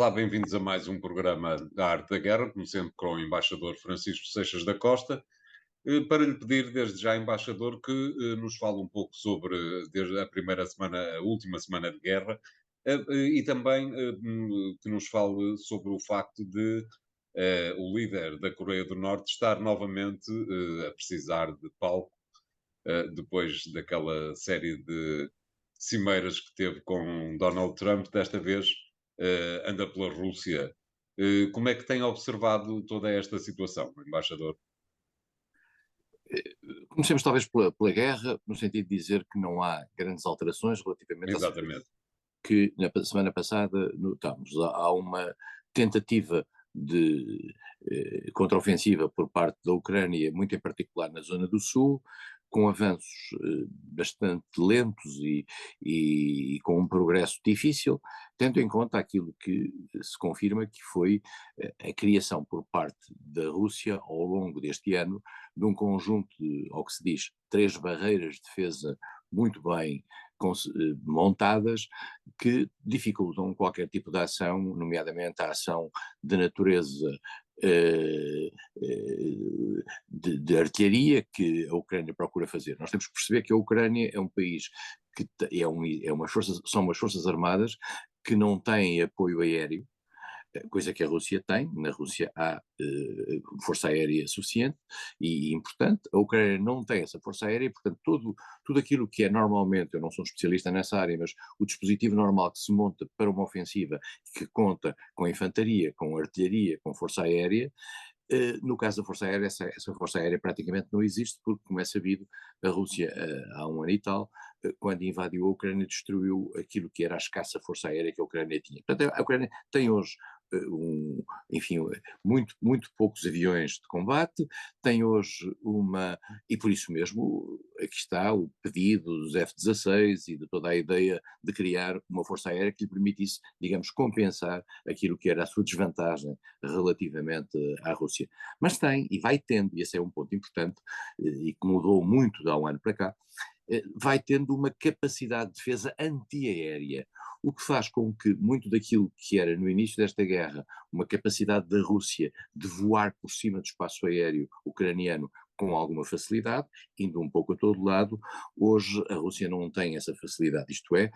Olá, bem-vindos a mais um programa da Arte da Guerra, como sempre com o embaixador Francisco Seixas da Costa, para lhe pedir desde já, embaixador, que nos fale um pouco sobre desde a primeira semana, a última semana de guerra, e também que nos fale sobre o facto de o líder da Coreia do Norte estar novamente a precisar de palco, depois daquela série de cimeiras que teve com Donald Trump, desta vez anda pela Rússia. Como é que tem observado toda esta situação, embaixador? Comecemos talvez pela guerra, no sentido de dizer que não há grandes alterações relativamente à situação Exatamente. que na semana passada notámos. Há uma tentativa de contraofensiva por parte da Ucrânia, muito em particular na zona do sul, com avanços bastante lentos e com um progresso difícil, tendo em conta aquilo que se confirma que foi a criação por parte da Rússia ao longo deste ano de um conjunto de, ao que se diz, três barreiras de defesa muito bem montadas, que dificultam qualquer tipo de ação, nomeadamente a ação de natureza eh, de artilharia que a Ucrânia procura fazer. Nós temos que perceber que a Ucrânia é um país que são umas forças armadas que não têm apoio aéreo, coisa que a Rússia tem. Na Rússia há força aérea suficiente e importante. A Ucrânia não tem essa força aérea e, portanto, tudo aquilo que é normalmente, eu não sou um especialista nessa área, mas o dispositivo normal que se monta para uma ofensiva, que conta com infantaria, com artilharia, com força aérea, no caso da Força Aérea, essa Força Aérea praticamente não existe, porque, como é sabido, a Rússia, há um ano e tal, quando invadiu a Ucrânia, destruiu aquilo que era a escassa Força Aérea que a Ucrânia tinha. Portanto, a Ucrânia tem hoje, enfim, muito poucos aviões de combate, tem hoje e por isso mesmo, aqui está o pedido dos F-16 e de toda a ideia de criar uma Força Aérea que lhe permitisse, digamos, compensar aquilo que era a sua desvantagem relativamente à Rússia. Mas tem, e vai tendo, e esse é um ponto importante, e que mudou muito de há um ano para cá, vai tendo uma capacidade de defesa antiaérea, o que faz com que muito daquilo que era no início desta guerra uma capacidade da Rússia de voar por cima do espaço aéreo ucraniano com alguma facilidade, indo um pouco a todo lado, hoje a Rússia não tem essa facilidade, isto é,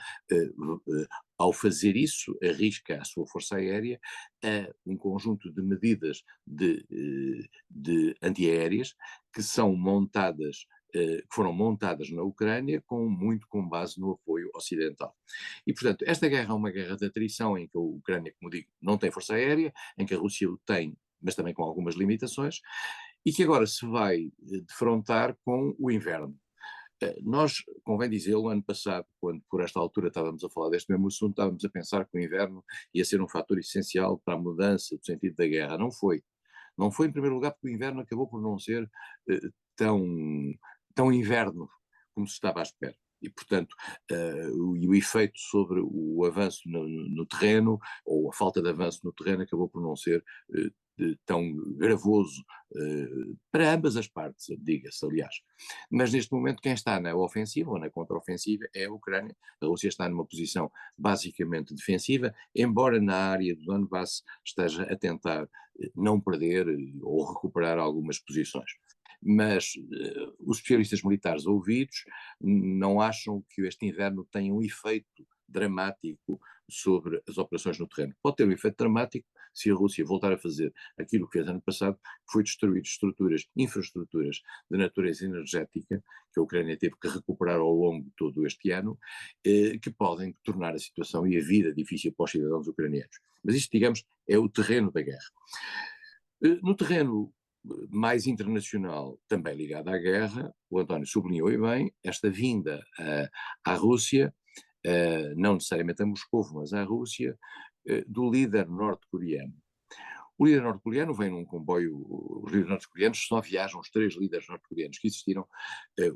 ao fazer isso, arrisca a sua força aérea a um conjunto de medidas de antiaéreas que são montadas, que foram montadas na Ucrânia muito com base no apoio ocidental. E, portanto, esta guerra é uma guerra de atrição em que a Ucrânia, como digo, não tem força aérea, em que a Rússia o tem, mas também com algumas limitações, e que agora se vai defrontar com o inverno. Nós, convém dizê-lo, ano passado, quando por esta altura estávamos a falar deste mesmo assunto, estávamos a pensar que o inverno ia ser um fator essencial para a mudança do sentido da guerra. Não foi. Não foi, em primeiro lugar, porque o inverno acabou por não ser eh, tão, tão inverno como se estava à espera. E, portanto, o efeito sobre o avanço no terreno, ou a falta de avanço no terreno, acabou por não ser tão gravoso para ambas as partes, diga-se, aliás. Mas neste momento quem está na ofensiva ou na contraofensiva é a Ucrânia. A Rússia está numa posição basicamente defensiva, embora na área do Donbass esteja a tentar não perder ou recuperar algumas posições. Mas os especialistas militares ouvidos não acham que este inverno tenha um efeito dramático sobre as operações no terreno. Pode ter um efeito dramático se a Rússia voltar a fazer aquilo que fez ano passado, que foi destruir infraestruturas de natureza energética, que a Ucrânia teve que recuperar ao longo de todo este ano, que podem tornar a situação e a vida difícil para os cidadãos ucranianos. Mas isto, digamos, é o terreno da guerra. No terreno mais internacional, também ligado à guerra, o António sublinhou e bem, esta vinda à Rússia, não necessariamente a Moscou, mas à Rússia, do líder norte-coreano. O líder norte-coreano vem num comboio, os líderes norte-coreanos só viajam, os três líderes norte-coreanos que existiram,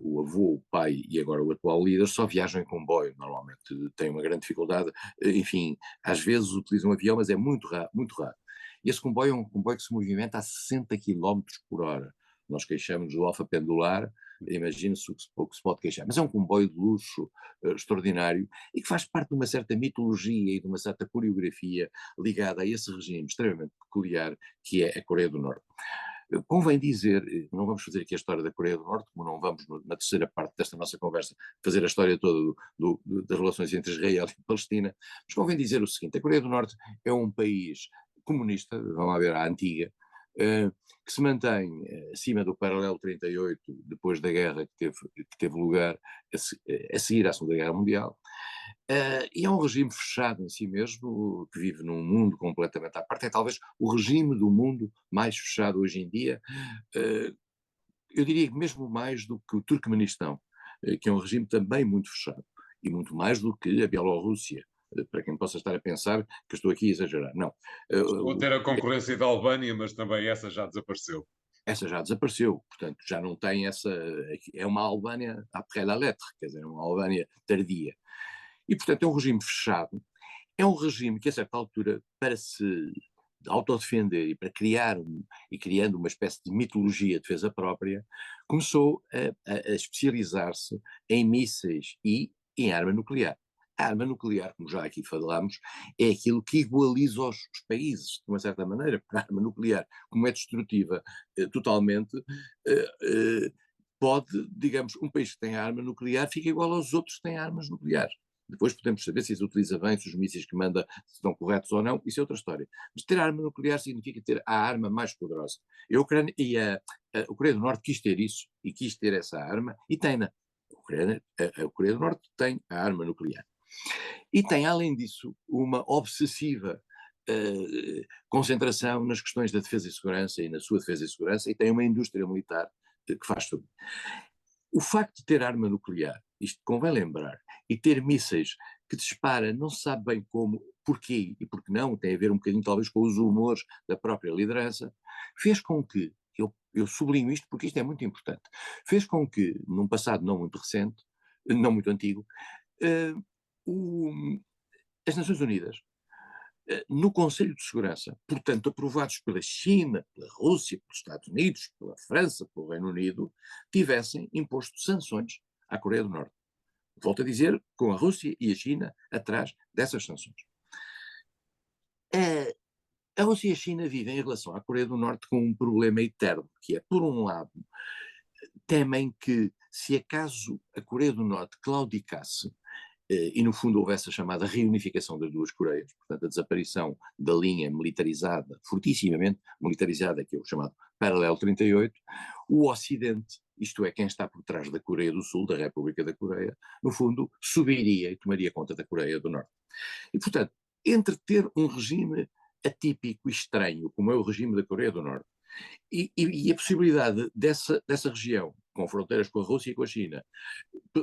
o avô, o pai e agora o atual líder, só viajam em comboio, normalmente têm uma grande dificuldade, enfim, às vezes utilizam um avião, mas é muito raro, muito raro. E esse comboio é um comboio que se movimenta a 60 km por hora, Nós queixamos do alfa pendular, imagine-se o que se pode queixar. Mas é um comboio de luxo extraordinário e que faz parte de uma certa mitologia e de uma certa coreografia ligada a esse regime extremamente peculiar que é a Coreia do Norte. Convém dizer, não vamos fazer aqui a história da Coreia do Norte, como não vamos na terceira parte desta nossa conversa fazer a história toda das relações entre Israel e Palestina, mas convém dizer o seguinte: a Coreia do Norte é um país comunista, vamos lá ver, à antiga, que se mantém acima do paralelo 38, depois da guerra que teve lugar a seguir à Segunda Guerra Mundial, e é um regime fechado em si mesmo, que vive num mundo completamente à parte. É talvez o regime do mundo mais fechado hoje em dia. Eu diria que mesmo mais do que o Turcomenistão, que é um regime também muito fechado, e muito mais do que a Bielorrússia, para quem possa estar a pensar que estou aqui a exagerar. Não. Chegou a ter a concorrência da Albânia, mas também essa já desapareceu. Essa já desapareceu, portanto já não tem essa. É uma Albânia après la lettre, quer dizer, uma Albânia tardia. E, portanto, é um regime fechado, é um regime que, a certa altura, para se autodefender e para criando uma espécie de mitologia de defesa própria, começou a especializar-se em mísseis e em arma nuclear. A arma nuclear, como já aqui falámos, é aquilo que igualiza os países, de uma certa maneira, porque a arma nuclear, como é destrutiva totalmente, pode, digamos, um país que tem arma nuclear fica igual aos outros que têm armas nucleares. Depois podemos saber se utiliza bem, se os mísseis que manda estão corretos ou não, isso é outra história. Mas ter arma nuclear significa ter a arma mais poderosa. A Ucrânia e a Coreia do Norte quis ter isso, e quis ter essa arma, e tem-na. A Coreia do Norte tem a arma nuclear. E tem, além disso, uma obsessiva concentração nas questões da defesa e segurança e na sua defesa e segurança, e tem uma indústria militar que faz tudo. O facto de ter arma nuclear, isto convém lembrar, e ter mísseis que dispara, não se sabe bem como, porquê e porque não, tem a ver um bocadinho talvez com os humores da própria liderança, fez com que, eu sublinho isto porque isto é muito importante, fez com que, num passado não muito recente, não muito antigo, as Nações Unidas, no Conselho de Segurança, portanto aprovados pela China, pela Rússia, pelos Estados Unidos, pela França, pelo Reino Unido, tivessem imposto sanções à Coreia do Norte. Volto a dizer, com a Rússia e a China atrás dessas sanções. A Rússia e a China vivem em relação à Coreia do Norte com um problema eterno, que é, por um lado, temem que, se acaso a Coreia do Norte claudicasse, e no fundo houvesse a chamada reunificação das duas Coreias, portanto a desaparição da linha militarizada, fortissimamente militarizada, que é o chamado Paralelo 38, o Ocidente, isto é, quem está por trás da Coreia do Sul, da República da Coreia, no fundo subiria e tomaria conta da Coreia do Norte. E portanto, entre ter um regime atípico e estranho, como é o regime da Coreia do Norte, e a possibilidade dessa região, com fronteiras com a Rússia e com a China,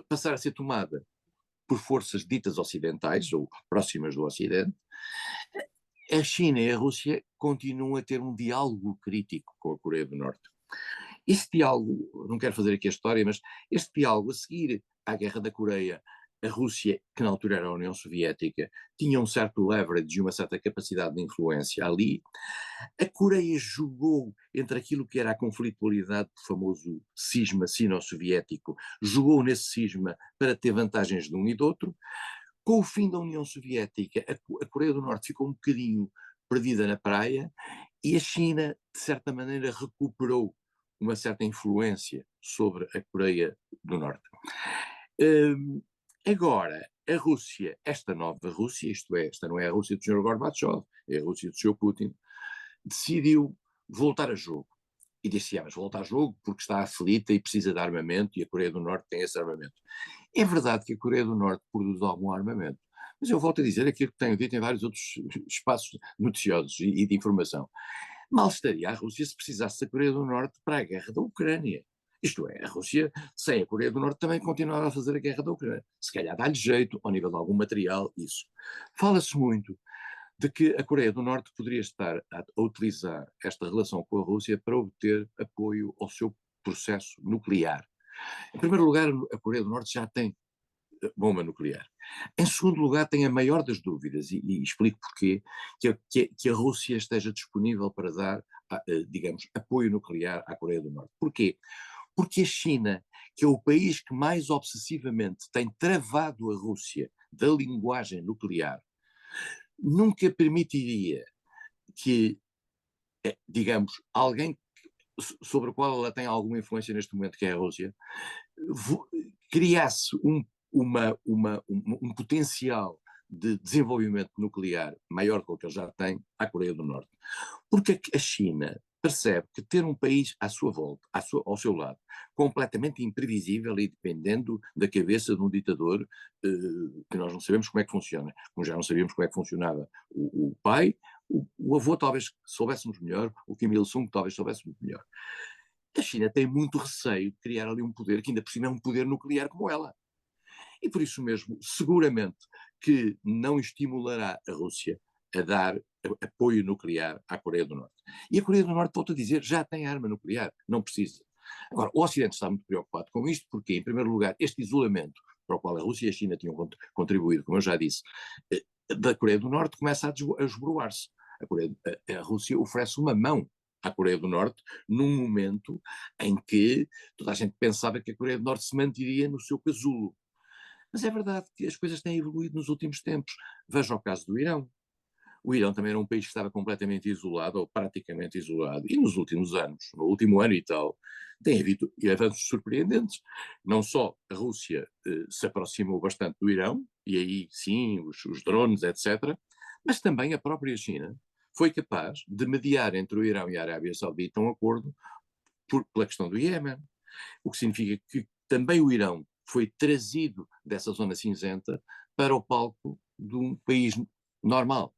passar a ser tomada por forças ditas ocidentais ou próximas do Ocidente, a China e a Rússia continuam a ter um diálogo crítico com a Coreia do Norte. Esse diálogo, não quero fazer aqui a história, mas este diálogo, a seguir à Guerra da Coreia, a Rússia, que na altura era a União Soviética, tinha um certo leverage e uma certa capacidade de influência ali. A Coreia jogou entre aquilo que era a conflitualidade do famoso cisma sino-soviético, jogou nesse cisma para ter vantagens de um e do outro. Com o fim da União Soviética, a Coreia do Norte ficou um bocadinho perdida na praia e a China, de certa maneira, recuperou uma certa influência sobre a Coreia do Norte. Agora, a Rússia, esta nova Rússia, isto é, esta não é a Rússia do Sr. Gorbachev, é a Rússia do Sr. Putin, decidiu voltar a jogo. E disse, mas volta a jogo porque está aflita e precisa de armamento e a Coreia do Norte tem esse armamento. É verdade que a Coreia do Norte produz algum armamento, mas eu volto a dizer aquilo que tenho dito em vários outros espaços noticiosos e de informação. Mal estaria a Rússia se precisasse da Coreia do Norte para a guerra da Ucrânia. Isto é, a Rússia, sem a Coreia do Norte, também continuava a fazer a guerra da Ucrânia. Se calhar dá-lhe jeito, ao nível de algum material, isso. Fala-se muito de que a Coreia do Norte poderia estar a utilizar esta relação com a Rússia para obter apoio ao seu processo nuclear. Em primeiro lugar, a Coreia do Norte já tem bomba nuclear. Em segundo lugar, tem a maior das dúvidas, e explico porquê, que a Rússia esteja disponível para dar, digamos, apoio nuclear à Coreia do Norte. Porquê? Porque a China, que é o país que mais obsessivamente tem travado a Rússia da linguagem nuclear, nunca permitiria que, digamos, alguém sobre o qual ela tem alguma influência neste momento, que é a Rússia, criasse um potencial de desenvolvimento nuclear maior do que ele já tem à Coreia do Norte. Porque a China percebe que ter um país à sua volta, ao seu lado, completamente imprevisível e dependendo da cabeça de um ditador, que nós não sabemos como é que funciona, como já não sabíamos como é que funcionava o pai, o avô talvez soubéssemos melhor, o Kim Il-sung talvez soubéssemos melhor. A China tem muito receio de criar ali um poder que ainda por cima é um poder nuclear como ela. E por isso mesmo, seguramente que não estimulará a Rússia a dar apoio nuclear à Coreia do Norte. E a Coreia do Norte, volto a dizer, já tem arma nuclear, não precisa. Agora, o Ocidente está muito preocupado com isto, porque, em primeiro lugar, este isolamento para o qual a Rússia e a China tinham contribuído, como eu já disse, da Coreia do Norte começa a esboroar-se. A Rússia oferece uma mão à Coreia do Norte num momento em que toda a gente pensava que a Coreia do Norte se manteria no seu casulo. Mas é verdade que as coisas têm evoluído nos últimos tempos. Veja o caso do Irão. O Irão também era um país que estava completamente isolado, ou praticamente isolado, e nos últimos anos, no último ano e tal, tem havido avanços surpreendentes. Não só a Rússia se aproximou bastante do Irão, e aí sim, os drones, etc., mas também a própria China foi capaz de mediar entre o Irão e a Arábia Saudita um acordo pela questão do Iémen, o que significa que também o Irão foi trazido dessa zona cinzenta para o palco de um país normal.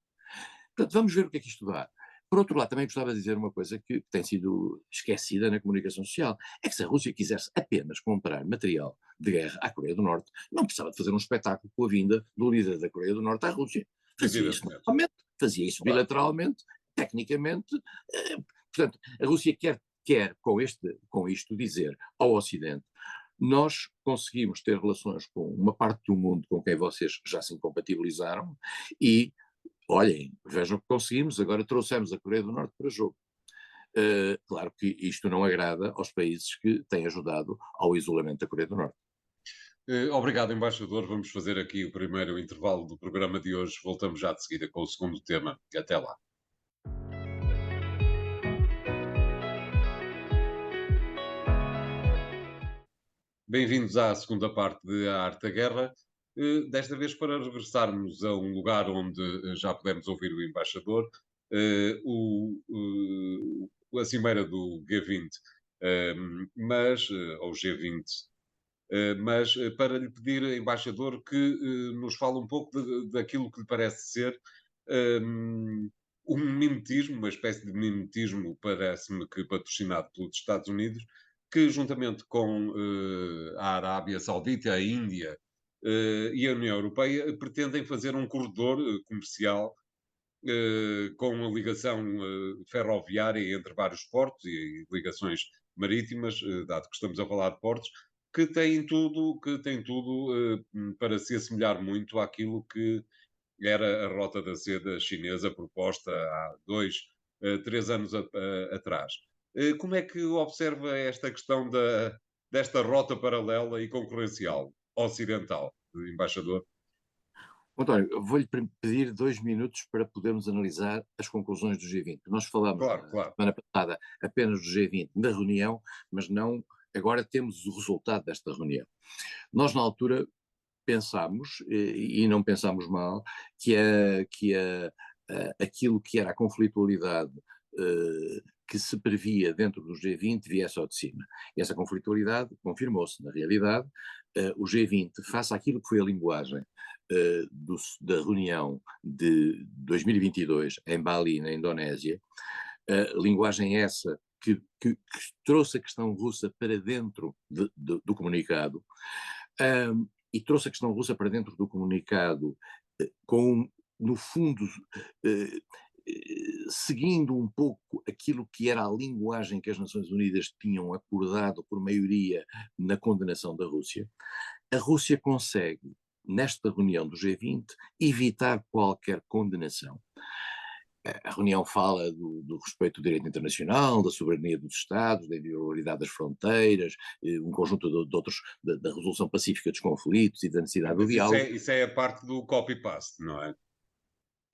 Portanto, vamos ver o que é que isto dá. Por outro lado, também gostava de dizer uma coisa que tem sido esquecida na comunicação social, é que se a Rússia quisesse apenas comprar material de guerra à Coreia do Norte, não precisava de fazer um espetáculo com a vinda do líder da Coreia do Norte à Rússia. Fazia isso normalmente, fazia isso bilateralmente, tecnicamente. Portanto, a Rússia quer com isto dizer ao Ocidente: nós conseguimos ter relações com uma parte do mundo com quem vocês já se incompatibilizaram e, olhem, vejam o que conseguimos, agora trouxemos a Coreia do Norte para jogo. Claro que isto não agrada aos países que têm ajudado ao isolamento da Coreia do Norte. Obrigado, embaixador. Vamos fazer aqui o primeiro intervalo do programa de hoje. Voltamos já de seguida com o segundo tema. Até lá. Bem-vindos à segunda parte de A Arte da Guerra. Desta vez para regressarmos a um lugar onde já pudemos ouvir o embaixador, a cimeira do G20, ou G20, mas para lhe pedir, embaixador, que nos fale um pouco daquilo que lhe parece ser um mimetismo, uma espécie de mimetismo, parece-me que patrocinado pelos Estados Unidos, que juntamente com a Arábia Saudita, a Índia e a União Europeia pretendem fazer um corredor comercial com uma ligação ferroviária entre vários portos e ligações marítimas, dado que estamos a falar de portos, que tem tudo para se assemelhar muito àquilo que era a Rota da Seda chinesa proposta há 2, 3 anos atrás. Como é que observa esta questão desta rota paralela e concorrencial ocidental, embaixador? António, eu vou-lhe pedir 2 minutos para podermos analisar as conclusões do G20. Nós falamos Claro, na claro. semana passada apenas do G20, da reunião, mas não, agora temos o resultado desta reunião. Nós, na altura, pensámos, e não pensámos mal, aquilo que era a conflitualidade que se previa dentro do G20 viesse ao de cima. E essa conflitualidade confirmou-se. Na realidade, o G20, face àquilo que foi a linguagem da reunião de 2022 em Bali, na Indonésia, linguagem essa que trouxe a questão russa para dentro do comunicado, e trouxe a questão russa para dentro do comunicado com, no fundo, seguindo um pouco aquilo que era a linguagem que as Nações Unidas tinham acordado por maioria na condenação da Rússia, a Rússia consegue, nesta reunião do G20, evitar qualquer condenação. A reunião fala do respeito do direito internacional, da soberania dos Estados, da inviolabilidade das fronteiras, um conjunto de outros, da resolução pacífica dos conflitos e da necessidade do Mas isso diálogo. é, isso é a parte do copy-paste, não é?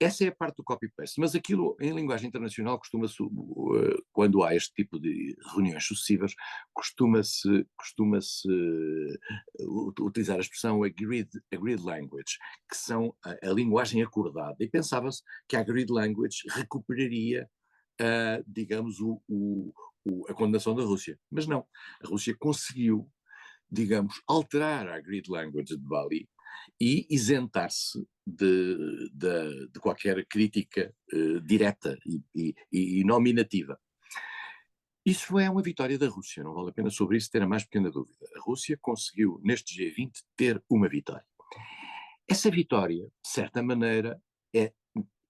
Essa é a parte do copy-paste, mas aquilo em linguagem internacional quando há este tipo de reuniões sucessivas, costuma-se utilizar a expressão agreed language, que são a linguagem acordada, e pensava-se que a agreed language recuperaria, digamos, a condenação da Rússia, mas não, a Rússia conseguiu, digamos, alterar a agreed language de Bali e isentar-se de qualquer crítica direta e nominativa. Isso é uma vitória da Rússia, não vale a pena sobre isso ter a mais pequena dúvida. A Rússia conseguiu, neste G20, ter uma vitória. Essa vitória, de certa maneira,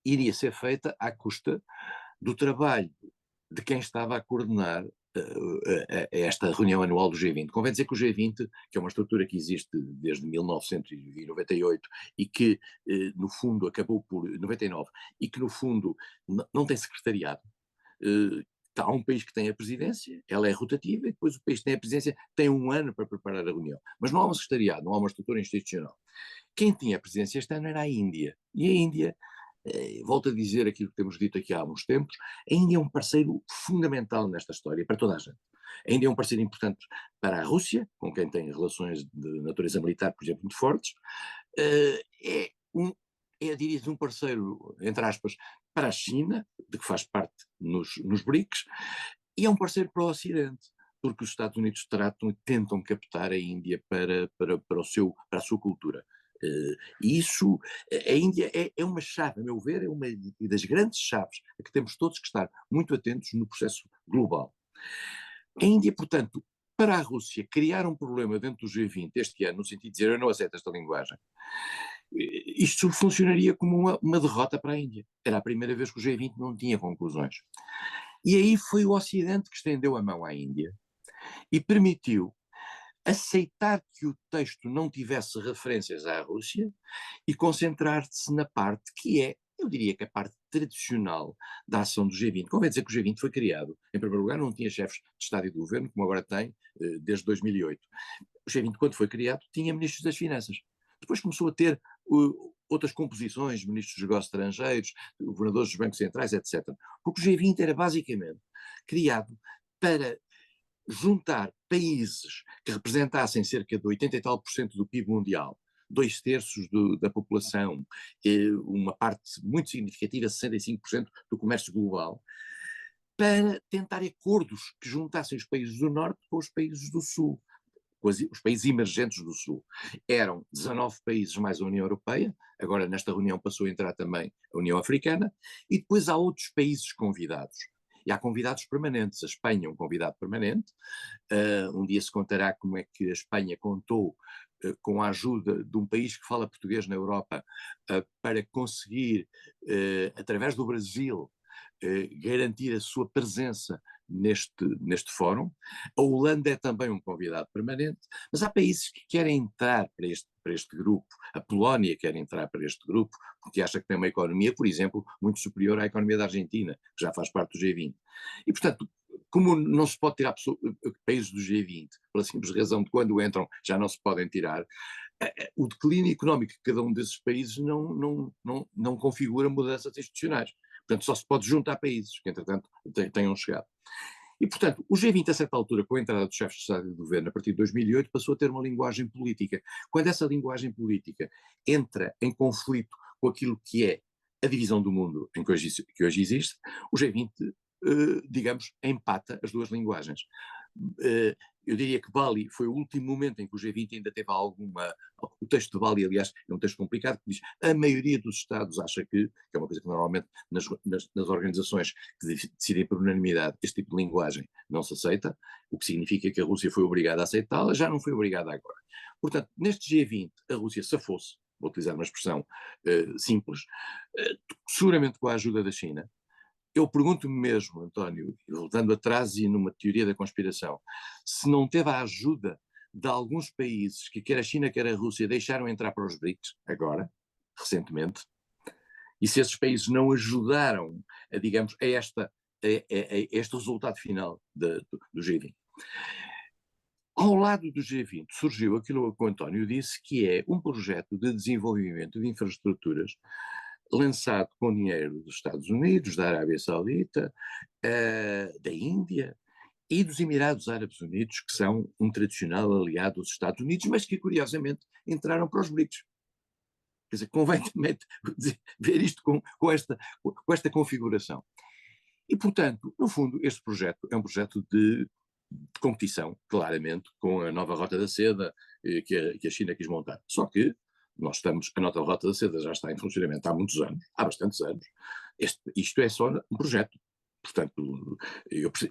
iria ser feita à custa do trabalho de quem estava a coordenar esta reunião anual do G20. Convém dizer que o G20, que é uma estrutura que existe desde 1998 e que, no fundo, acabou por 99, e que, no fundo, não tem secretariado. Há um país que tem a presidência, ela é rotativa, e depois o país que tem a presidência tem um ano para preparar a reunião. Mas não há um secretariado, não há uma estrutura institucional. Quem tinha a presidência este ano era a Índia. E a Índia, volto a dizer aquilo que temos dito aqui há uns tempos, a Índia é um parceiro fundamental nesta história, para toda a gente. A Índia é um parceiro importante para a Rússia, com quem tem relações de natureza militar, por exemplo, muito fortes. Diria, um parceiro, entre aspas, para a China, de que faz parte nos BRICS, e é um parceiro para o Ocidente, porque os Estados Unidos tratam e tentam captar a Índia para a sua cultura. E isso, a Índia é uma chave, a meu ver, é uma das grandes chaves a que temos todos que estar muito atentos no processo global. A Índia, portanto, para a Rússia, criar um problema dentro do G20 este ano, no sentido de dizer eu não aceito esta linguagem, isto funcionaria como uma derrota para a Índia. Era a primeira vez que o G20 não tinha conclusões. E aí foi o Ocidente que estendeu a mão à Índia e permitiu aceitar que o texto não tivesse referências à Rússia e concentrar-se na parte que é, eu diria que a parte tradicional da ação do G20. Convém dizer que o G20 foi criado, em primeiro lugar, não tinha chefes de Estado e de Governo, como agora tem, desde 2008. O G20, quando foi criado, tinha ministros das Finanças. Depois começou a ter outras composições, ministros dos negócios estrangeiros, governadores dos bancos centrais, etc. Porque o G20 era basicamente criado para juntar países que representassem cerca de 80 e tal por cento do PIB mundial, 2/3 da população, uma parte muito significativa, 65% do comércio global, para tentar acordos que juntassem os países do Norte com os países do Sul, os países emergentes do Sul. Eram 19 países mais a União Europeia, agora nesta reunião passou a entrar também a União Africana, e depois há outros países convidados. E há convidados permanentes. A Espanha é um convidado permanente. Um dia se contará como é que a Espanha contou com a ajuda de um país que fala português na Europa para conseguir, através do Brasil, garantir a sua presença neste fórum. A Holanda é também um convidado permanente, mas há países que querem entrar para este grupo. A Polónia quer entrar para este grupo, porque acha que tem uma economia, por exemplo, muito superior à economia da Argentina, que já faz parte do G20. E, portanto, como não se pode tirar países do G20, pela simples razão de quando entram já não se podem tirar, o declínio económico de cada um desses países não configura mudanças institucionais. Portanto, só se pode juntar países que, entretanto, tenham chegado. E, portanto, o G20, a certa altura, com a entrada dos chefes de Estado e de Governo, a partir de 2008, passou a ter uma linguagem política. Quando essa linguagem política entra em conflito com aquilo que é a divisão do mundo que hoje existe, o G20, digamos, empata as duas linguagens. Eu diria que Bali foi o último momento em que o G20 ainda teve alguma... O texto de Bali, aliás, é um texto complicado, que diz a maioria dos Estados acha que é uma coisa que normalmente nas organizações que decidem por unanimidade este tipo de linguagem não se aceita, o que significa que a Rússia foi obrigada a aceitá-la, já não foi obrigada agora. Portanto, neste G20, a Rússia safou-se, vou utilizar uma expressão simples, seguramente com a ajuda da China, eu pergunto-me mesmo, António, voltando atrás e numa teoria da conspiração, se não teve a ajuda de alguns países que quer a China, quer a Rússia, deixaram entrar para os BRICS, agora, recentemente, e se esses países não ajudaram, digamos, a este resultado final do G20. Ao lado do G20 surgiu aquilo que o António disse, que é um projeto de desenvolvimento de infraestruturas lançado com dinheiro dos Estados Unidos, da Arábia Saudita, da Índia e dos Emirados Árabes Unidos, que são um tradicional aliado dos Estados Unidos, mas que curiosamente entraram para os BRICS. Quer dizer, convém também ver isto com esta configuração. E, portanto, no fundo, este projeto é um projeto de competição, claramente, com a nova Rota da Seda que a China quis montar. Só que a nova Rota da Seda já está em funcionamento há muitos anos, há bastantes anos. Isto é só um projeto. Portanto,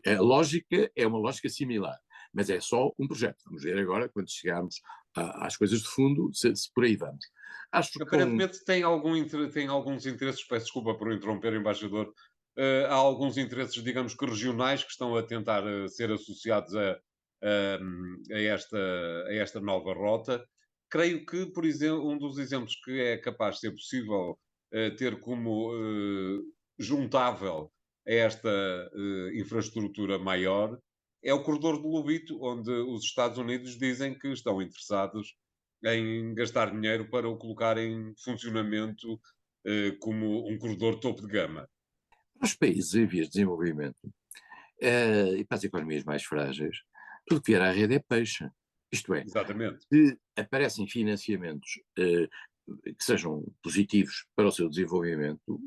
a lógica é uma lógica similar, mas é só um projeto. Vamos ver agora, quando chegarmos às coisas de fundo, se por aí vamos. Acho que Aparentemente tem alguns interesses, peço desculpa por interromper, embaixador, há alguns interesses, digamos que regionais, que estão a tentar ser associados a esta nova rota. Creio que, por exemplo, um dos exemplos que é capaz de ser possível ter como juntável a esta infraestrutura maior é o corredor do Lobito, onde os Estados Unidos dizem que estão interessados em gastar dinheiro para o colocar em funcionamento como um corredor topo de gama. os países em vias de desenvolvimento e para as economias mais frágeis, tudo que vier à rede é peixe. Isto é, Exatamente. se aparecem financiamentos que sejam positivos para o seu desenvolvimento,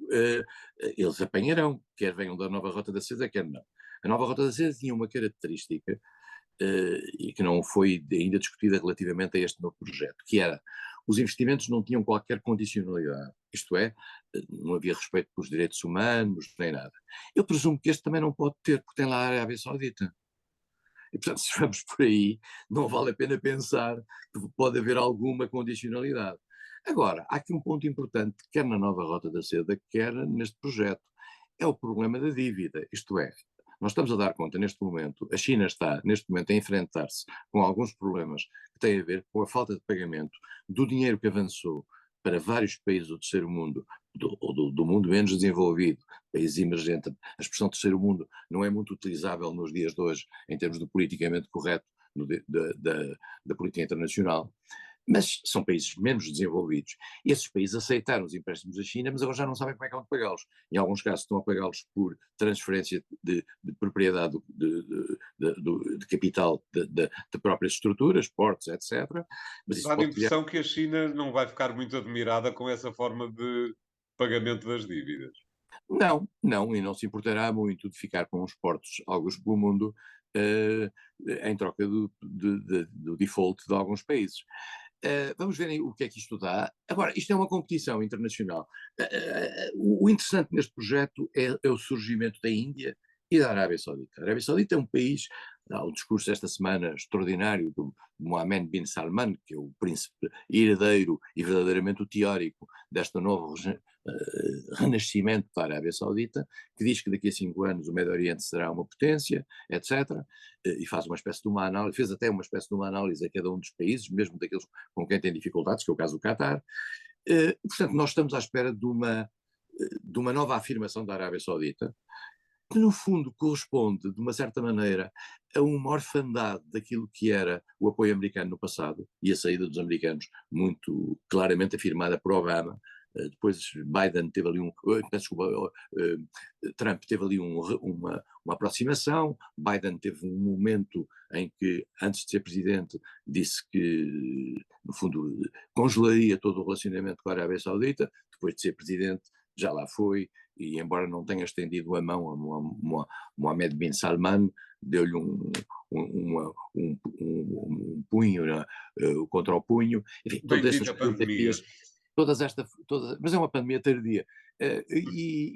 eles apanharão, quer venham da nova Rota da Seda, quer não. A nova Rota da Seda tinha uma característica e que não foi ainda discutida relativamente a este novo projeto, que era os investimentos não tinham qualquer condicionalidade, isto é, não havia respeito pelos direitos humanos, nem nada. Eu presumo que este também não pode ter, porque tem lá a Arábia Saudita. E, portanto, se vamos por aí, não vale a pena pensar que pode haver alguma condicionalidade. Agora, há aqui um ponto importante, quer na nova Rota da Seda, quer neste projeto, é o problema da dívida, isto é, nós estamos a dar conta neste momento, a China está neste momento a enfrentar-se com alguns problemas que têm a ver com a falta de pagamento do dinheiro que avançou para vários países do terceiro mundo, do mundo menos desenvolvido, países emergentes. A expressão terceiro mundo não é muito utilizável nos dias de hoje em termos do politicamente correto da política internacional, mas são países menos desenvolvidos. E esses países aceitaram os empréstimos da China, mas agora já não sabem como é que vão pagá-los. Em alguns casos estão a pagá-los por transferência de propriedade de capital de próprias estruturas, portos, etc. Mas isso Dá a pode criar. impressão que a China não vai ficar muito admirada com essa forma de pagamento das dívidas. Não, não, e não se importará muito de ficar com os portos, alguns pelo mundo, eh, em troca do default de alguns países. Vamos ver o que é que isto dá. Agora, isto é uma competição internacional. O interessante neste projeto é o surgimento da Índia e da Arábia Saudita. A Arábia Saudita é um país, há um discurso esta semana extraordinário do Mohammed bin Salman, que é o príncipe herdeiro e verdadeiramente o teórico deste novo renascimento da Arábia Saudita, que diz que daqui a 5 anos o Médio Oriente será uma potência, etc. E faz uma espécie de uma análise, fez até uma espécie de uma análise a cada um dos países, mesmo daqueles com quem tem dificuldades, que é o caso do Qatar. Portanto, nós estamos à espera de uma nova afirmação da Arábia Saudita, que no fundo corresponde, de uma certa maneira, a uma orfandade daquilo que era o apoio americano no passado e a saída dos americanos, muito claramente afirmada por Obama. Depois Biden teve ali Trump teve ali uma aproximação, Biden teve um momento em que, antes de ser presidente, disse que, no fundo, congelaria todo o relacionamento com a Arábia Saudita, depois de ser presidente já lá foi, e embora não tenha estendido a mão a Mohammed bin Salman, deu-lhe um punho contra o punho, enfim, todas estas Bem-vinda a pandemia. fotografias, mas é uma pandemia tardia,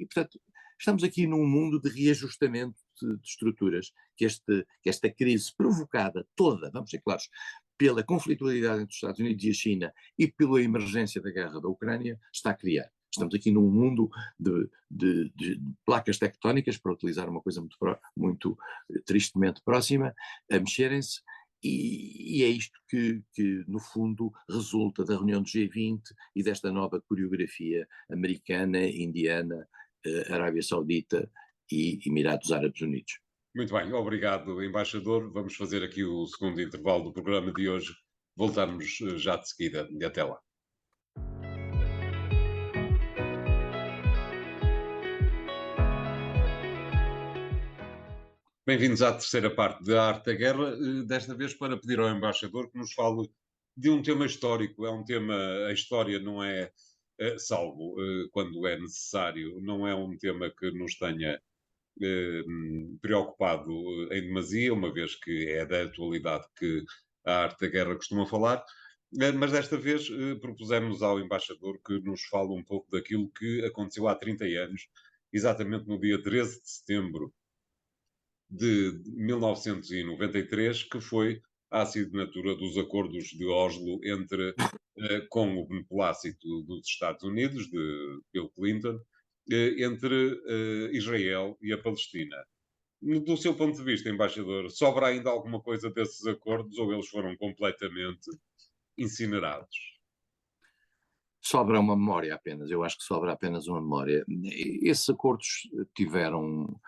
portanto, estamos aqui num mundo de reajustamento de estruturas, que esta crise provocada toda, vamos ser claros, pela conflitualidade entre os Estados Unidos e a China e pela emergência da guerra da Ucrânia, está a criar. Estamos aqui num mundo de placas tectónicas, para utilizar uma coisa muito tristemente próxima, a mexerem-se, e é isto que, no fundo, resulta da reunião do G20 e desta nova coreografia americana, indiana, Arábia Saudita e Emirados Árabes Unidos. Muito bem, obrigado, embaixador. Vamos fazer aqui o segundo intervalo do programa de hoje. Voltamos já de seguida e até lá. Bem-vindos à terceira parte da Arte da Guerra, desta vez para pedir ao embaixador que nos fale de um tema histórico. É um tema, a história não é, salvo quando é necessário, não é um tema que nos tenha preocupado em demasia, uma vez que é da atualidade que a Arte da Guerra costuma falar. Mas desta vez propusemos ao embaixador que nos fale um pouco daquilo que aconteceu há 30 anos, exatamente no dia 13 de setembro de 1993, que foi a assinatura dos acordos de Oslo com o beneplácito dos Estados Unidos, de Bill Clinton, entre Israel e a Palestina. Do seu ponto de vista, embaixador, sobra ainda alguma coisa desses acordos ou eles foram completamente incinerados? Sobra uma memória apenas, eu acho que sobra apenas uma memória. Esses acordos tiveram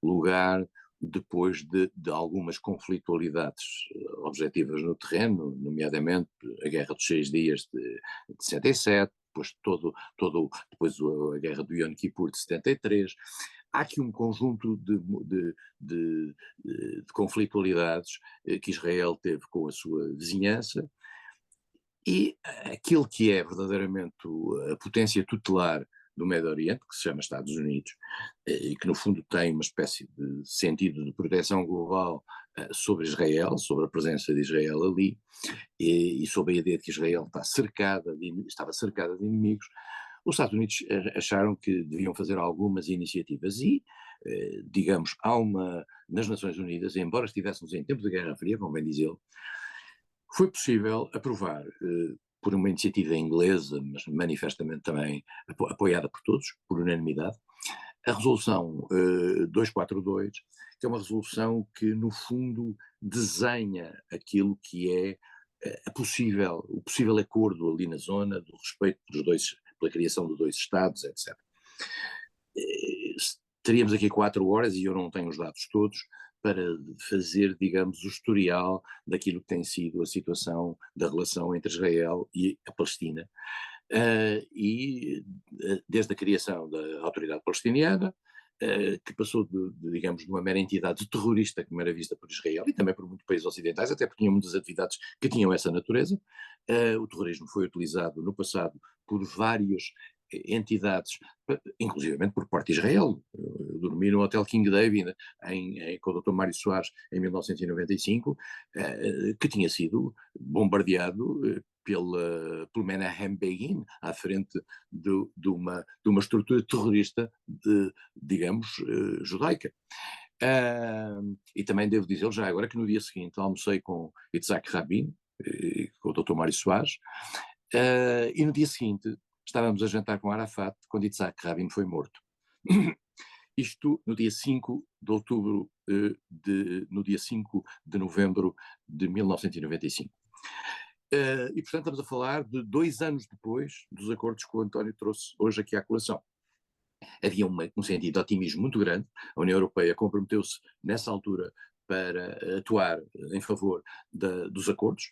lugar depois de algumas conflitualidades objetivas no terreno, nomeadamente a Guerra dos 6 Dias de 67, depois a Guerra do Yom Kippur de 73. Há aqui um conjunto de conflitualidades que Israel teve com a sua vizinhança, e aquilo que é verdadeiramente a potência tutelar do Médio Oriente, que se chama Estados Unidos, e que no fundo tem uma espécie de sentido de proteção global sobre Israel, sobre a presença de Israel ali, e sobre a ideia de que Israel estava cercada de inimigos. Os Estados Unidos acharam que deviam fazer algumas iniciativas e, digamos, nas Nações Unidas, embora estivéssemos em tempos de Guerra Fria, convém dizê-lo, foi possível aprovar, por uma iniciativa inglesa, mas manifestamente também apoiada por todos, por unanimidade, a resolução 242, que é uma resolução que, no fundo, desenha aquilo que é o possível acordo ali na zona, do respeito pela criação de 2 Estados, etc. Teríamos aqui 4 horas, e eu não tenho os dados todos, para fazer, digamos, o historial daquilo que tem sido a situação da relação entre Israel e a Palestina. Desde a criação da Autoridade Palestiniana, que passou digamos, de uma mera entidade terrorista como era vista por Israel e também por muitos países ocidentais, até porque tinham muitas atividades que tinham essa natureza. O terrorismo foi utilizado no passado por várias entidades, inclusivamente por parte de Israel. Eu dormi no Hotel King David com o Dr. Mário Soares em 1995, que tinha sido bombardeado pelo Menahem Begin, à frente de uma estrutura terrorista, digamos, judaica. E também devo dizer já agora que no dia seguinte almocei com Yitzhak Rabin, com o Dr. Mário Soares, e no dia seguinte estávamos a jantar com Arafat quando Yitzhak Rabin foi morto. Isto no dia 5 de outubro, no dia 5 de novembro de 1995. E portanto estamos a falar de 2 anos depois dos acordos que o António trouxe hoje aqui à colação. Havia um sentido de otimismo muito grande. A União Europeia comprometeu-se nessa altura para atuar em favor dos acordos.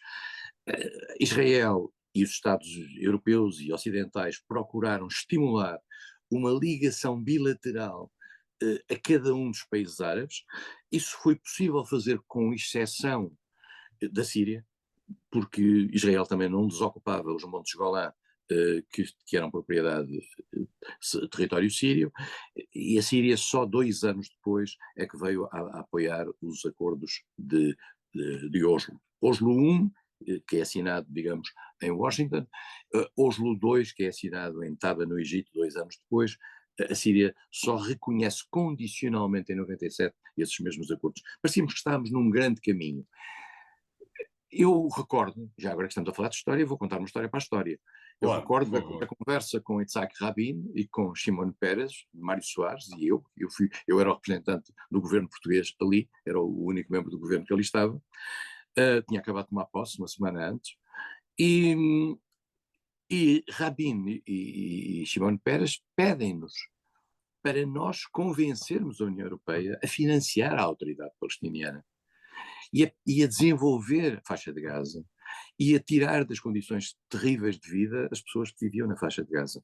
Israel e os Estados europeus e ocidentais procuraram estimular uma ligação bilateral a cada um dos países árabes. Isso foi possível fazer com exceção da Síria, porque Israel também não desocupava os Montes Golã, que eram propriedade território sírio, e a Síria só 2 anos depois é que veio a apoiar os acordos de Oslo. Oslo I, que é assinado, digamos, em Washington, Oslo II, que é assinado em Taba, no Egito, 2 anos depois. A Síria só reconhece condicionalmente em 97 esses mesmos acordos. Parecíamos que estávamos num grande caminho. Eu recordo, já agora que estamos a falar de história, vou contar uma história para a história. Eu Claro, por recordo da favor. conversa com Itzhak Rabin e com Shimon Peres, Mário Soares e eu era o representante do governo português ali, era o único membro do governo que ali estava, tinha acabado de tomar posse uma semana antes, e, e Rabin e Shimon Peres pedem-nos para nós convencermos a União Europeia a financiar a autoridade palestiniana e a desenvolver a faixa de Gaza e a tirar das condições terríveis de vida as pessoas que viviam na faixa de Gaza.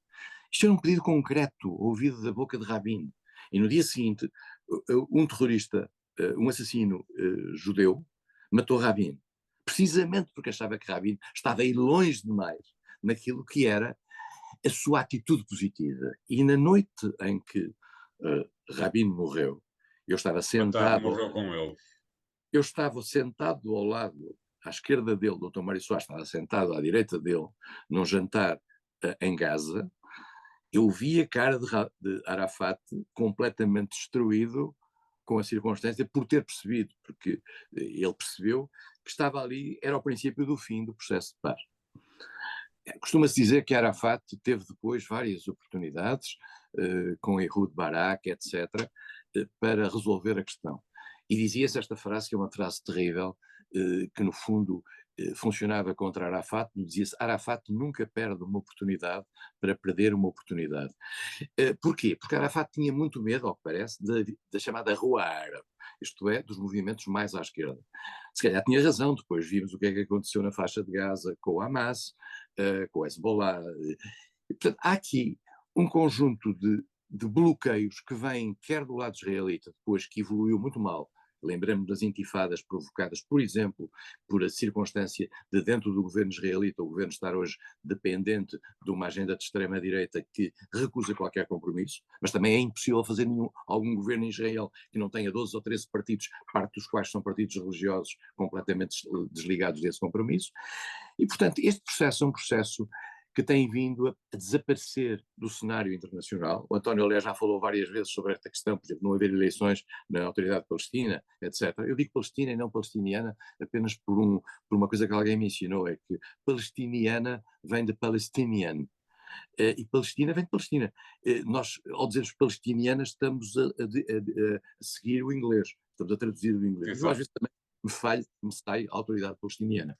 Isto era um pedido concreto, ouvido da boca de Rabin. E no dia seguinte, um terrorista, um assassino judeu, matou Rabin, precisamente porque achava que Rabin estava a ir longe demais naquilo que era a sua atitude positiva. E na noite em que Rabin morreu, eu estava Mataram, sentado morreu com ele. eu estava sentado ao lado, à esquerda dele, o Dr. Mário Soares estava sentado à direita dele, num jantar em Gaza. Eu vi a cara de Arafat completamente destruído com a circunstância por ter percebido, porque ele percebeu que estava ali, era o princípio do fim do processo de paz. Costuma-se dizer que Arafat teve depois várias oportunidades, com Ehud Barak, etc., para resolver a questão. E dizia-se esta frase, que é uma frase terrível, que no fundo funcionava contra Arafat, dizia-se: Arafat nunca perde uma oportunidade para perder uma oportunidade. Porquê? Porque Arafat tinha muito medo, ao que parece, da chamada Rua Árabe, isto é, dos movimentos mais à esquerda. Se calhar tinha razão, depois vimos o que é que aconteceu na faixa de Gaza com o Hamas, com o Hezbollah. Portanto, há aqui um conjunto de bloqueios que vêm quer do lado israelita, depois que evoluiu muito mal. Lembramos das intifadas provocadas, por exemplo, por a circunstância de dentro do governo israelita, o governo estar hoje dependente de uma agenda de extrema-direita que recusa qualquer compromisso, mas também é impossível fazer algum governo em Israel que não tenha 12 ou 13 partidos, parte dos quais são partidos religiosos completamente desligados desse compromisso. E, portanto, este processo é um processo que tem vindo a desaparecer do cenário internacional. O António, aliás, já falou várias vezes sobre esta questão, por exemplo, não haver eleições na Autoridade Palestina, etc. Eu digo palestina e não palestiniana apenas por uma coisa que alguém me ensinou, é que palestiniana vem de Palestinian, e Palestina vem de Palestina. Nós, ao dizermos palestiniana, estamos a seguir o inglês, estamos a traduzir o inglês. Mas eu às Exato. vezes também me sai a autoridade palestiniana.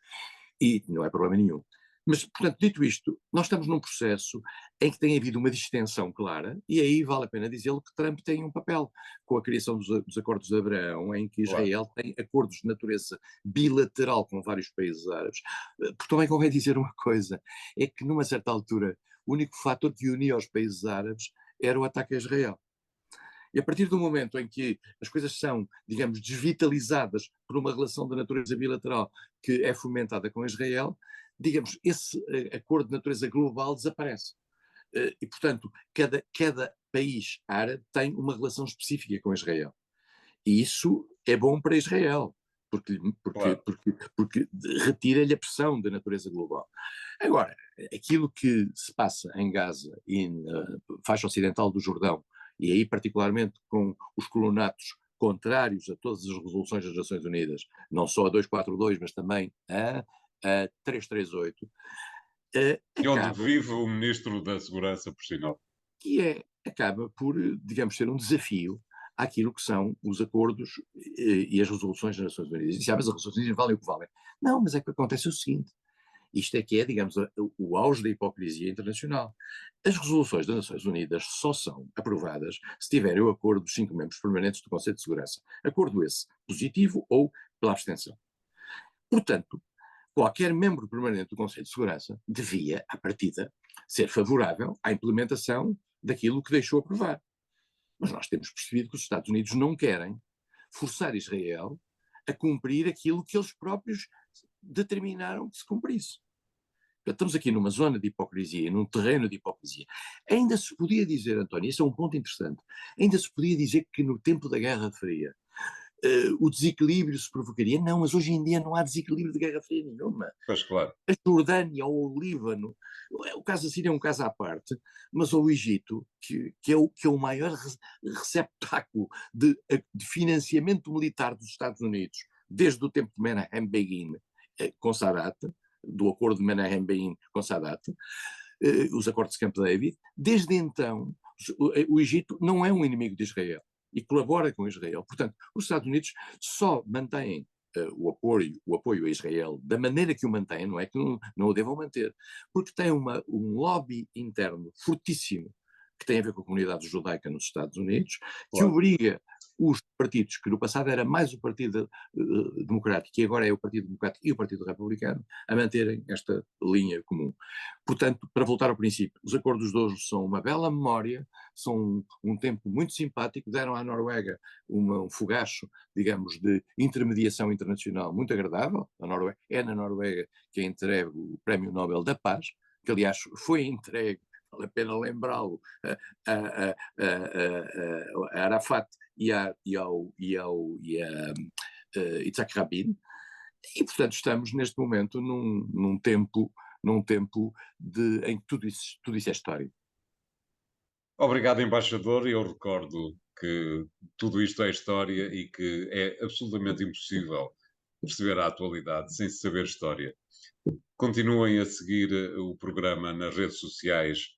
E não é problema nenhum. Mas, portanto, dito isto, nós estamos num processo em que tem havido uma distensão clara, e aí vale a pena dizê-lo que Trump tem um papel com a criação dos acordos de Abraão, em que Claro. Israel tem acordos de natureza bilateral com vários países árabes. Porque também convém dizer uma coisa, é que numa certa altura o único fator que unia os países árabes era o ataque a Israel. E a partir do momento em que as coisas são, digamos, desvitalizadas por uma relação de natureza bilateral que é fomentada com Israel, digamos, esse acordo de natureza global desaparece. E, portanto, cada país árabe tem uma relação específica com Israel. E isso é bom para Israel, porque, porque, Claro. porque, porque retira-lhe a pressão da natureza global. Agora, aquilo que se passa em Gaza e na faixa ocidental do Jordão, e aí particularmente com os colonatos contrários a todas as resoluções das Nações Unidas, não só a 242, mas também a 338, E onde acaba, vive o Ministro da Segurança, por sinal. acaba por, digamos, ser um desafio àquilo que são os acordos e as resoluções das Nações Unidas. E mas as resoluções Unidas valem o que valem. Não, mas é que acontece o seguinte, isto é que é, digamos, o auge da hipocrisia internacional. As resoluções das Nações Unidas só são aprovadas se tiverem o acordo dos 5 membros permanentes do Conselho de Segurança. Acordo esse positivo ou pela abstenção. Portanto, qualquer membro permanente do Conselho de Segurança devia, à partida, ser favorável à implementação daquilo que deixou aprovar. Mas nós temos percebido que os Estados Unidos não querem forçar Israel a cumprir aquilo que eles próprios determinaram que se cumprisse. Estamos aqui numa zona de hipocrisia, num terreno de hipocrisia. Ainda se podia dizer, António, isso é um ponto interessante, ainda se podia dizer que no tempo da Guerra Fria o desequilíbrio se provocaria. Não, mas hoje em dia não há desequilíbrio de Guerra Fria nenhuma. Pois claro. A Jordânia ou o Líbano, o caso da Síria é um caso à parte, mas o Egito, que é o maior receptáculo de financiamento militar dos Estados Unidos, desde o tempo de Menachem Begin, com Sadat, do acordo de Menahem-Begin com Sadat, os acordos de Camp David. Desde então, o Egito não é um inimigo de Israel e colabora com Israel. Portanto, os Estados Unidos só mantêm o apoio a Israel da maneira que o mantém, não é que não o devam manter, porque tem um lobby interno fortíssimo que tem a ver com a comunidade judaica nos Estados Unidos, que Claro. obriga os partidos, que no passado era mais o Partido Democrático e agora é o Partido Democrático e o Partido Republicano, a manterem esta linha comum. Portanto, para voltar ao princípio, os acordos de hoje são uma bela memória, são um tempo muito simpático, deram à Noruega um fogacho, digamos, de intermediação internacional muito agradável. É na Noruega que é entregue o Prémio Nobel da Paz, que aliás foi entregue, vale a pena lembrá-lo, a Arafat e a Yitzhak Rabin, e portanto estamos neste momento num tempo em que tudo isso é história. Obrigado, embaixador. Eu recordo que tudo isto é história e que é absolutamente impossível perceber a atualidade sem se saber história. Continuem a seguir o programa nas redes sociais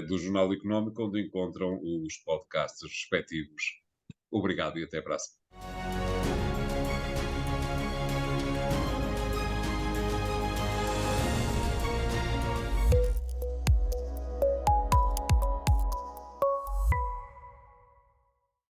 do Jornal Económico, onde encontram os podcasts respectivos. Obrigado e até a próxima.